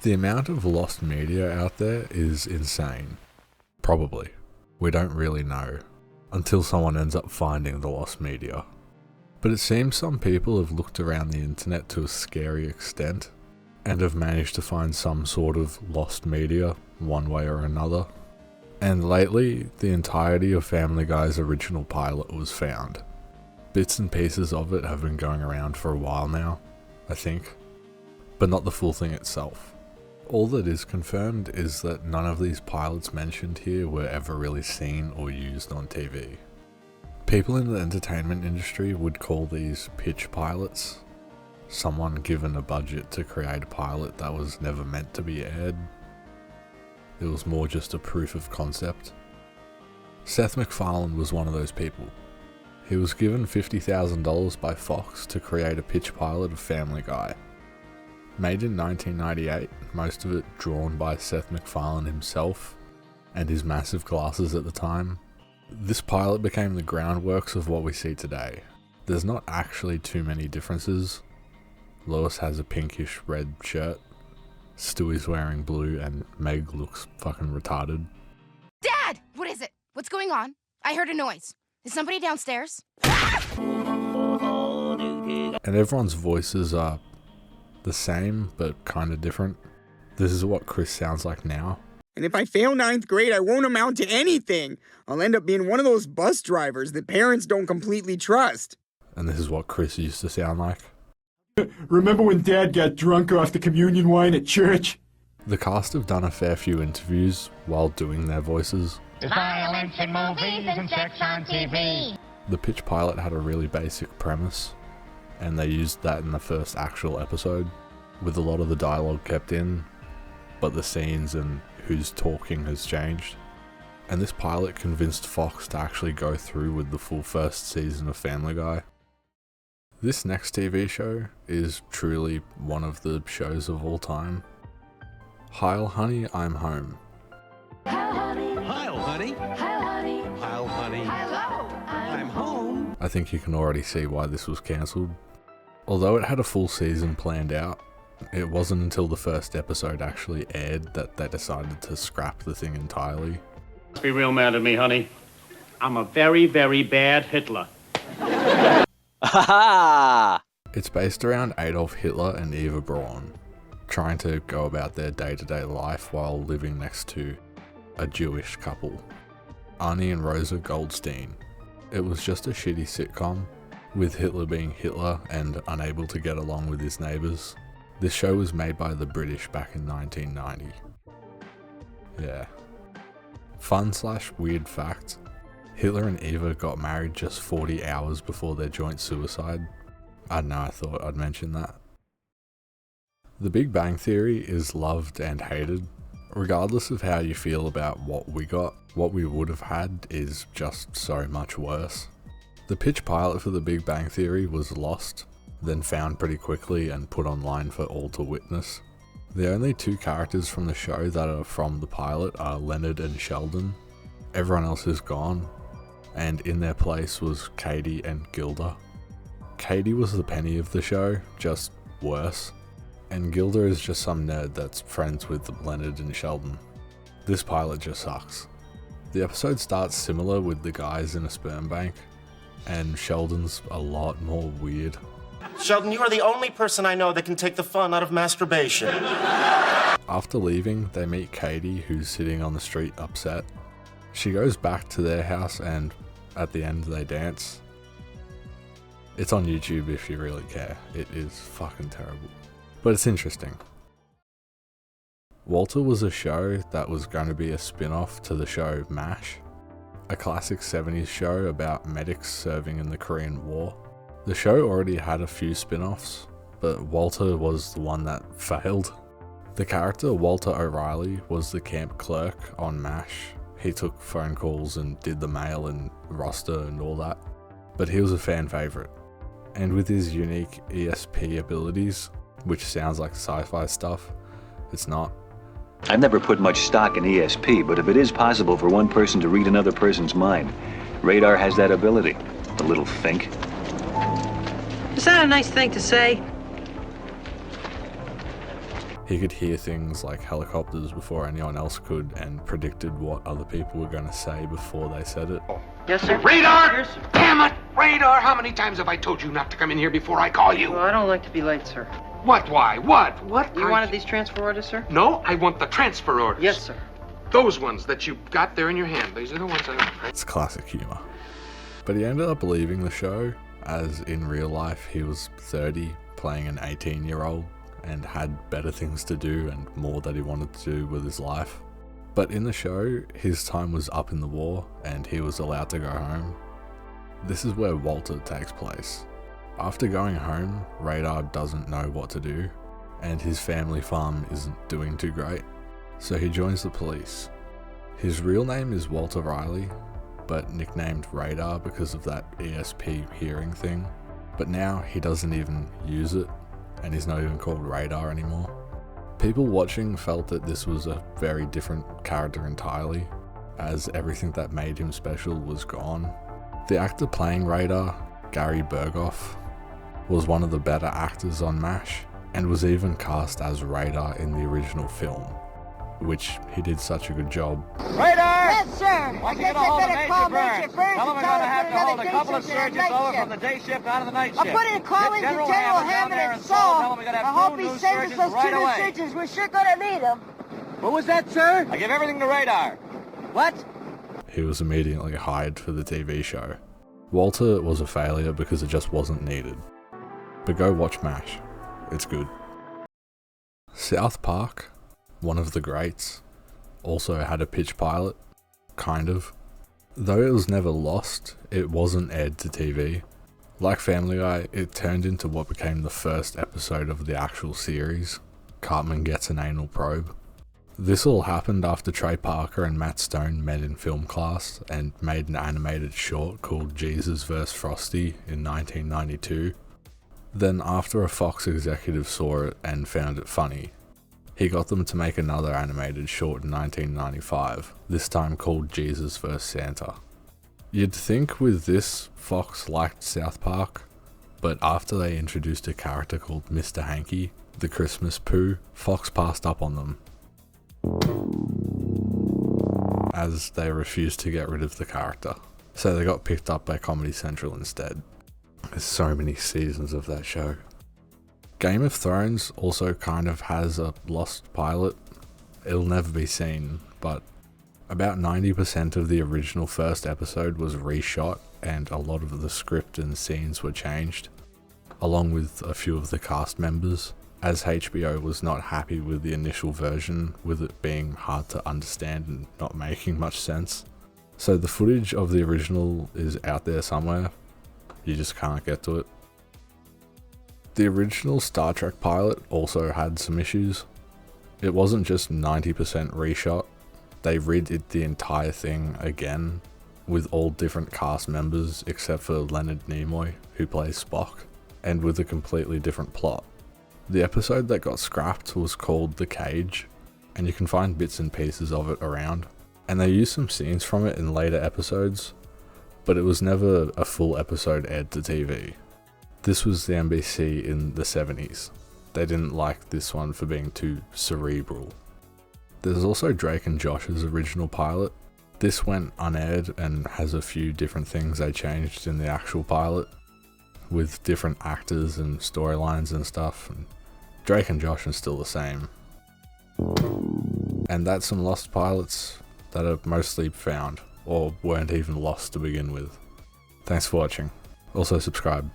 The amount of lost media out there is insane. Probably. We don't really know, until someone ends up finding the lost media. But it seems some people have looked around the internet to a scary extent, and have managed to find some sort of lost media, one way or another. And lately, the entirety of Family Guy's original pilot was found. Bits and pieces of it have been going around for a while now, I think, but not the full thing itself. All that is confirmed is that none of these pilots mentioned here were ever really seen or used on TV. People in the entertainment industry would call these pitch pilots. Someone given a budget to create a pilot that was never meant to be aired. It was more just a proof of concept. Seth MacFarlane was one of those people. He was given $50,000 by Fox to create a pitch pilot of Family Guy. Made in 1998, most of it drawn by Seth MacFarlane himself, and his massive glasses at the time. This pilot became the groundworks of what we see today. There's not actually too many differences. Lois has a pinkish red shirt, Stewie's wearing blue, and Meg looks fucking retarded. Dad! What is it? What's going on? I heard a noise. Is somebody downstairs? And everyone's voices are the same, but kind of different. This is what Chris sounds like now. And if I fail 9th grade, I won't amount to anything. I'll end up being one of those bus drivers that parents don't completely trust. And this is what Chris used to sound like. Remember when Dad got drunk off the communion wine at church? The cast have done a fair few interviews while doing their voices. Violence in movies and sex on TV. The pitch pilot had a really basic premise, and they used that in the first actual episode, with a lot of the dialogue kept in, but the scenes and who's talking has changed. And this pilot convinced Fox to actually go through with the full first season of Family Guy. This next TV show is truly one of the shows of all time. Heil Honey, I'm Home. Heil honey. Heil, honey. Heil honey. Heil, honey. Hello. I'm home. I think you can already see why this was cancelled. Although it had a full season planned out, it wasn't until the first episode actually aired that they decided to scrap the thing entirely. Be real mad at me, honey. I'm a very, very bad Hitler. It's based around Adolf Hitler and Eva Braun, trying to go about their day-to-day life while living next to a Jewish couple, Arnie and Rosa Goldstein. It was just a shitty sitcom, with Hitler being Hitler and unable to get along with his neighbours. This show was made by the British back in 1990. Yeah. Fun/weird fact, Hitler and Eva got married just 40 hours before their joint suicide. I don't know, I thought I'd mention that. The Big Bang Theory is loved and hated. Regardless of how you feel about what we got, what we would have had is just so much worse. The pitch pilot for The Big Bang Theory was lost, then found pretty quickly and put online for all to witness. The only two characters from the show that are from the pilot are Leonard and Sheldon. Everyone else is gone, and in their place was Katie and Gilda. Katie was the Penny of the show, just worse, and Gilda is just some nerd that's friends with Leonard and Sheldon. This pilot just sucks. The episode starts similar with the guys in a sperm bank, and Sheldon's a lot more weird. Sheldon, you are the only person I know that can take the fun out of masturbation. After leaving, they meet Katie, who's sitting on the street upset. She goes back to their house and at the end they dance. It's on YouTube if you really care. It is fucking terrible. But it's interesting. Walter was a show that was going to be a spin-off to the show MASH, a classic 70s show about medics serving in the Korean War. The show already had a few spin-offs, but Walter was the one that failed. The character Walter O'Reilly was the camp clerk on MASH. He took phone calls and did the mail and roster and all that, but he was a fan favourite. And with his unique ESP abilities, which sounds like sci-fi stuff, it's not. I've never put much stock in ESP, but if it is possible for one person to read another person's mind, Radar has that ability. The little fink. Is that a nice thing to say? He could hear things like helicopters before anyone else could and predicted what other people were going to say before they said it. Yes, sir. Radar! Yes, sir. Damn it! Radar! How many times have I told you not to come in here before I call you? Well, I don't like to be late, sir. What? Why? What? You wanted these transfer orders, sir? No, I want the transfer orders. Yes, sir. Those ones that you got there in your hand. These are the ones I... It's classic humour. But he ended up leaving the show, as in real life he was 30, playing an 18-year-old, and had better things to do and more that he wanted to do with his life. But in the show, his time was up in the war and he was allowed to go home. This is where Walter takes place. After going home, Radar doesn't know what to do, and his family farm isn't doing too great, so he joins the police. His real name is Walter Riley, but nicknamed Radar because of that ESP hearing thing. But now he doesn't even use it, and he's not even called Radar anymore. People watching felt that this was a very different character entirely, as everything that made him special was gone. The actor playing Radar, Gary Berghoff, was one of the better actors on MASH, and was even cast as Radar in the original film, which he did such a good job. Radar! Yes, sir. I guess I better call Major Burns. Tell him we're going to have to hold a couple of surgeons surgeons over from the day shift out of the night shift. I'll put in a call into General Hammond and Saul. Tell him we got to I have hope two he new sends us surgeons those right two new away. surgeons. We're sure going to need them. What was that, sir? I give everything to Radar. What? He was immediately hired for the TV show. Walter was a failure because it just wasn't needed. But go watch MASH. It's good. South Park, one of the greats, also had a pitch pilot, kind of. Though it was never lost, it wasn't aired to TV. Like Family Guy, it turned into what became the first episode of the actual series, Cartman Gets an Anal Probe. This all happened after Trey Parker and Matt Stone met in film class and made an animated short called Jesus vs. Frosty in 1992. Then after a Fox executive saw it and found it funny, he got them to make another animated short in 1995, this time called Jesus vs. Santa. You'd think with this, Fox liked South Park, but after they introduced a character called Mr. Hanky, the Christmas Pooh, Fox passed up on them, as they refused to get rid of the character. So they got picked up by Comedy Central instead. There's so many seasons of that show. Game of Thrones also kind of has a lost pilot. It'll never be seen, but about 90% of the original first episode was reshot and a lot of the script and scenes were changed, along with a few of the cast members, as HBO was not happy with the initial version, with it being hard to understand and not making much sense. So the footage of the original is out there somewhere. You just can't get to it. The original Star Trek pilot also had some issues. It wasn't just 90% reshot, they redid the entire thing again, with all different cast members except for Leonard Nimoy, who plays Spock, and with a completely different plot. The episode that got scrapped was called The Cage, and you can find bits and pieces of it around, and they used some scenes from it in later episodes, but it was never a full episode aired to TV. This was the NBC in the 70s. They didn't like this one for being too cerebral. There's also Drake and Josh's original pilot. This went unaired and has a few different things they changed in the actual pilot, with different actors and storylines and stuff. And Drake and Josh are still the same. And that's some lost pilots that are mostly found, or weren't even lost to begin with. Thanks for watching. Also subscribe.